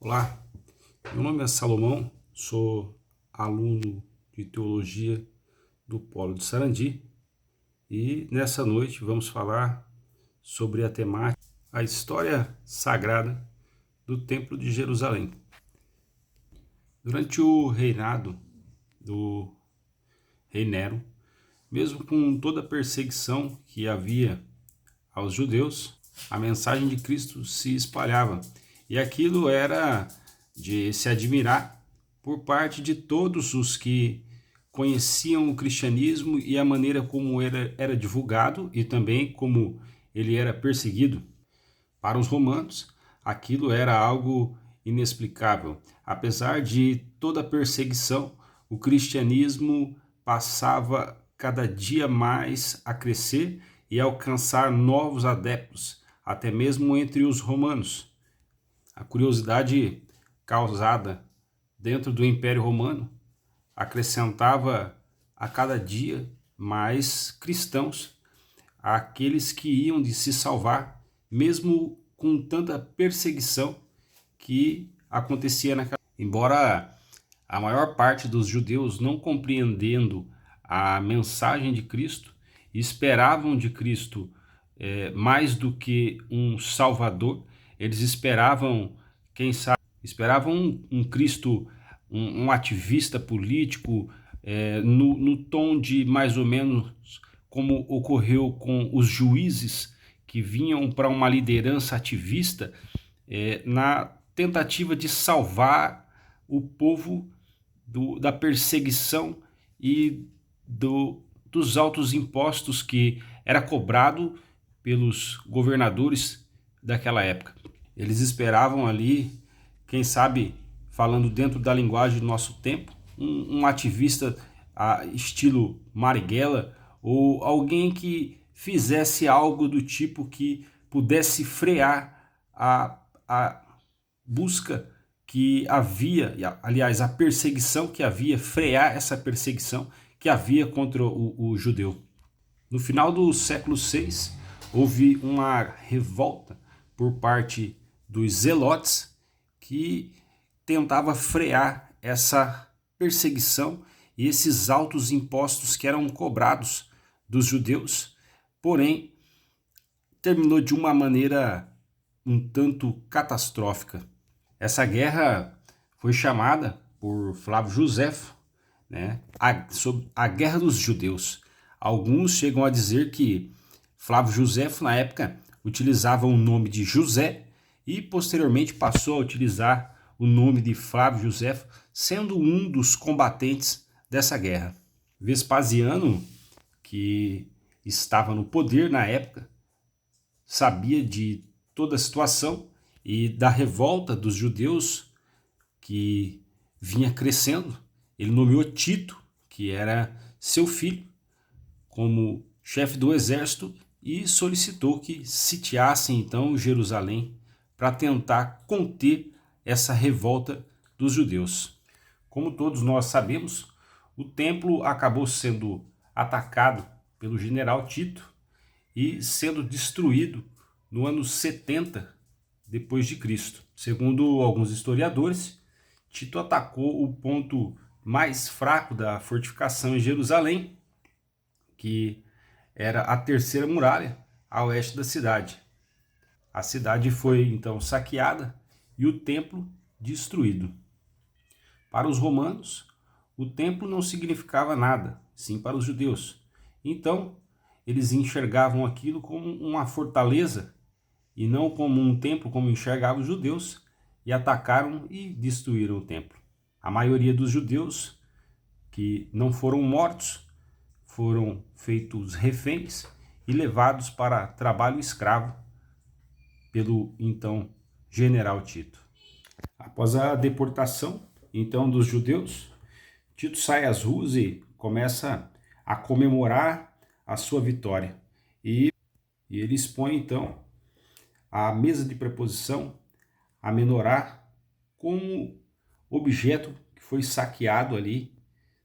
Olá, meu nome é Salomão, sou aluno de teologia do Polo de Sarandi e nessa noite vamos falar sobre a temática, a história sagrada do Templo de Jerusalém. Durante o reinado do rei Nero, mesmo com toda a perseguição que havia aos judeus, a mensagem de Cristo se espalhava e aquilo era de se admirar por parte de todos os que conheciam o cristianismo e a maneira como era divulgado e também como ele era perseguido. Para os romanos, aquilo era algo inexplicável. Apesar de toda a perseguição, o cristianismo passava cada dia mais a crescer e alcançar novos adeptos, até mesmo entre os romanos. A curiosidade causada dentro do Império Romano acrescentava a cada dia mais cristãos, aqueles que iam de se salvar, mesmo com tanta perseguição que acontecia naquela. Embora a maior parte dos judeus não compreendendo a mensagem de Cristo, esperavam de Cristo mais do que um Salvador, eles esperavam, quem sabe, esperavam um Cristo, um ativista político, no tom de mais ou menos como ocorreu com os juízes que vinham para uma liderança ativista, na tentativa de salvar o povo da perseguição e dos altos impostos que era cobrado pelos governadores daquela época. Eles esperavam ali, quem sabe, falando dentro da linguagem do nosso tempo, um ativista estilo Marighella ou alguém que fizesse algo do tipo que pudesse frear a busca que havia, aliás, a perseguição que havia, frear essa perseguição que havia contra o judeu. No final do século VI, houve uma revolta por parte dos zelotes que tentava frear essa perseguição e esses altos impostos que eram cobrados dos judeus, porém terminou de uma maneira um tanto catastrófica. Essa guerra foi chamada por Flávio Josefo, né, a Guerra dos Judeus. Alguns chegam a dizer que Flávio Josefo, na época, utilizava o nome de José e posteriormente passou a utilizar o nome de Flávio Josefo, sendo um dos combatentes dessa guerra. Vespasiano, que estava no poder na época, sabia de toda a situação e da revolta dos judeus que vinha crescendo. Ele nomeou Tito, que era seu filho, como chefe do exército e solicitou que sitiassem então Jerusalém para tentar conter essa revolta dos judeus. Como todos nós sabemos, o templo acabou sendo atacado pelo general Tito e sendo destruído no ano 70 depois de Cristo. Segundo alguns historiadores, Tito atacou o ponto mais fraco da fortificação em Jerusalém, que era a terceira muralha a oeste da cidade. A cidade foi então saqueada e o templo destruído. Para os romanos, o templo não significava nada, sim para os judeus. Então, eles enxergavam aquilo como uma fortaleza e não como um templo como enxergavam os judeus, e atacaram e destruíram o templo. A maioria dos judeus que não foram mortos foram feitos reféns e levados para trabalho escravo pelo então general Tito. Após a deportação então dos judeus, Tito sai às ruas e começa a comemorar a sua vitória. E ele expõe então a mesa de preposição, a menorá, como objeto que foi saqueado ali,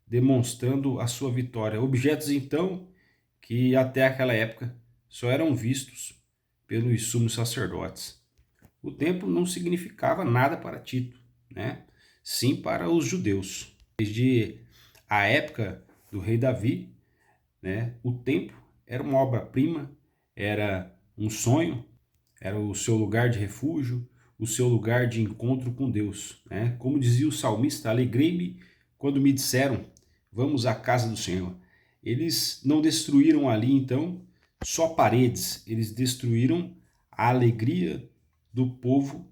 demonstrando a sua vitória. Objetos então que até aquela época só eram vistos pelos sumos sacerdotes. O templo não significava nada para Tito, né? Sim para os judeus. Desde a época do rei Davi, né, o templo era uma obra-prima, era um sonho, era o seu lugar de refúgio, o seu lugar de encontro com Deus, né? Como dizia o salmista, alegrei-me quando me disseram, vamos à casa do Senhor. Eles não destruíram ali, então, só paredes, eles destruíram a alegria do povo,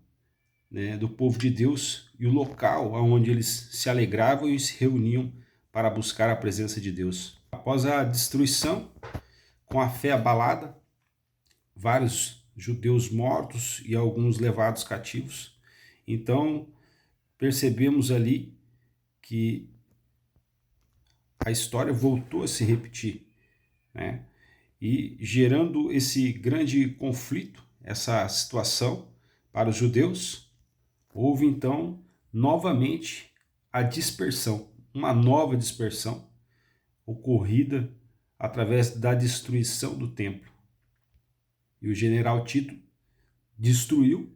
né, do povo de Deus e o local onde eles se alegravam e se reuniam para buscar a presença de Deus. Após a destruição, com a fé abalada, vários judeus mortos e alguns levados cativos. Então, percebemos ali que a história voltou a se repetir, né? E gerando esse grande conflito, essa situação para os judeus, houve então novamente a dispersão, uma nova dispersão ocorrida através da destruição do templo. E o general Tito destruiu,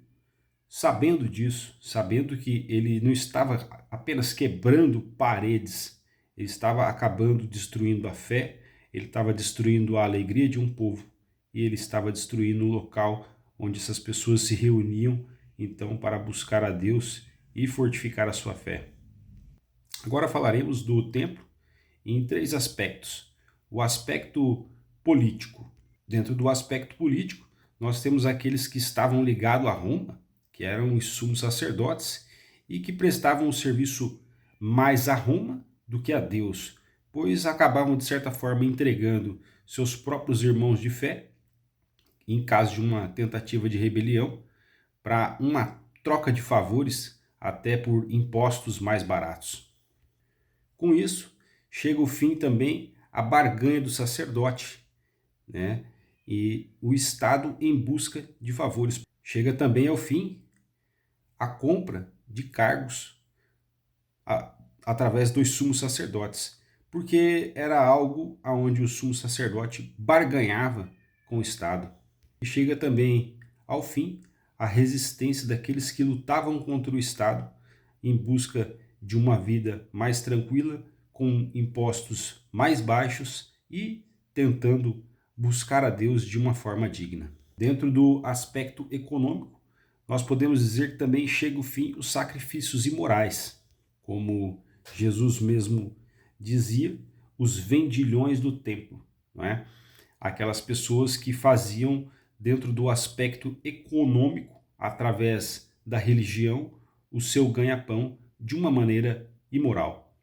sabendo disso, sabendo que ele não estava apenas quebrando paredes, ele estava acabando destruindo a fé, ele estava destruindo a alegria de um povo e ele estava destruindo o local onde essas pessoas se reuniam então para buscar a Deus e fortificar a sua fé. Agora falaremos do templo em três aspectos. O aspecto político. Dentro do aspecto político, nós temos aqueles que estavam ligados a Roma, que eram os sumos sacerdotes e que prestavam um serviço mais a Roma do que a Deus, pois acabavam de certa forma entregando seus próprios irmãos de fé, em caso de uma tentativa de rebelião, para uma troca de favores até por impostos mais baratos. Com isso, chega o fim também a barganha do sacerdote, né? E o Estado em busca de favores. Chega também ao fim a compra de cargos através dos sumos sacerdotes, porque era algo aonde o sumo sacerdote barganhava com o Estado. E chega também ao fim a resistência daqueles que lutavam contra o Estado em busca de uma vida mais tranquila, com impostos mais baixos e tentando buscar a Deus de uma forma digna. Dentro do aspecto econômico, nós podemos dizer que também chega o fim os sacrifícios imorais, como Jesus mesmo dizia, os vendilhões do templo, não é? Aquelas pessoas que faziam dentro do aspecto econômico, através da religião, o seu ganha-pão de uma maneira imoral.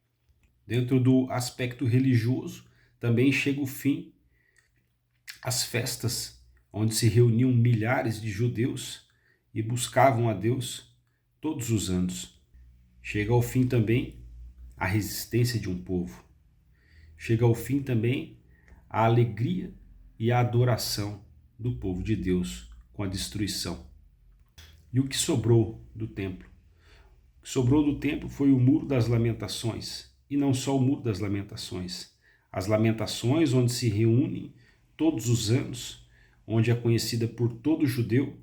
Dentro do aspecto religioso, também chega o fim as festas, onde se reuniam milhares de judeus e buscavam a Deus todos os anos. Chega ao fim também a resistência de um povo. Chega ao fim também a alegria e a adoração do povo de Deus com a destruição. E o que sobrou do templo? O que sobrou do templo foi o Muro das Lamentações, e não só o Muro das Lamentações. As lamentações onde se reúnem todos os anos, onde é conhecida por todo judeu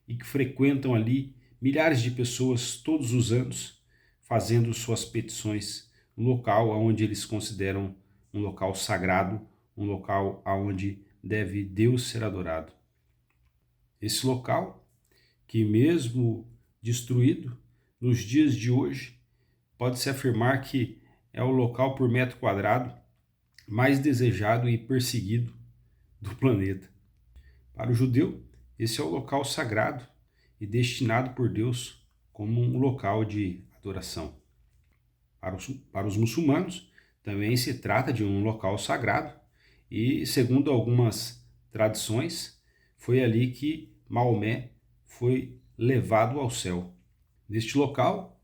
e que frequentam ali milhares de pessoas todos os anos, fazendo suas petições, um local onde eles consideram um local sagrado, um local onde deve Deus ser adorado. Esse local, que mesmo destruído, nos dias de hoje, pode-se afirmar que é o local por metro quadrado mais desejado e perseguido do planeta. Para o judeu, esse é o local sagrado e destinado por Deus como um local de adoração. Para os muçulmanos, também se trata de um local sagrado e, segundo algumas tradições, foi ali que Maomé foi levado ao céu. Neste local,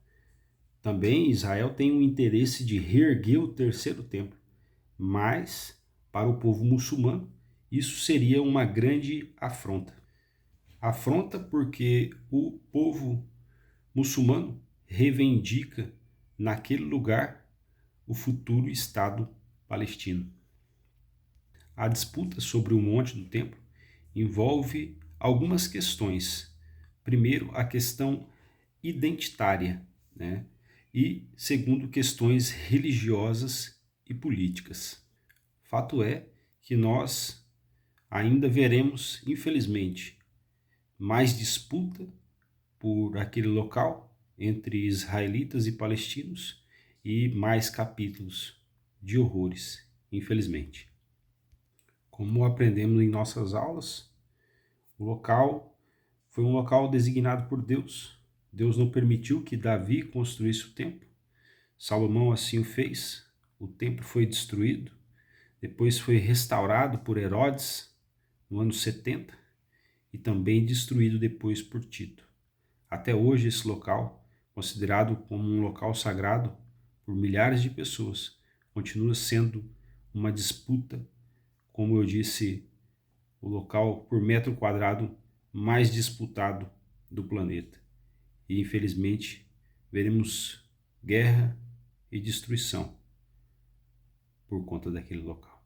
também Israel tem o interesse de reerguer o terceiro templo, mas para o povo muçulmano isso seria uma grande afronta. Afronta porque o povo muçulmano reivindica naquele lugar o futuro Estado palestino. A disputa sobre o monte do templo envolve algumas questões, Primeiro, a questão identitária, né? E segundo, questões religiosas e políticas. Fato é que nós ainda veremos, infelizmente, mais disputa por aquele local entre israelitas e palestinos e mais capítulos de horrores, infelizmente. Como aprendemos em nossas aulas, o local foi um local designado por Deus. Deus não permitiu que Davi construísse o templo. Salomão assim o fez. O templo foi destruído. Depois foi restaurado por Herodes no ano 70 e também destruído depois por Tito. Até hoje esse local, considerado como um local sagrado por milhares de pessoas, continua sendo uma disputa, como eu disse, o local por metro quadrado mais disputado do planeta. E infelizmente veremos guerra e destruição por conta daquele local.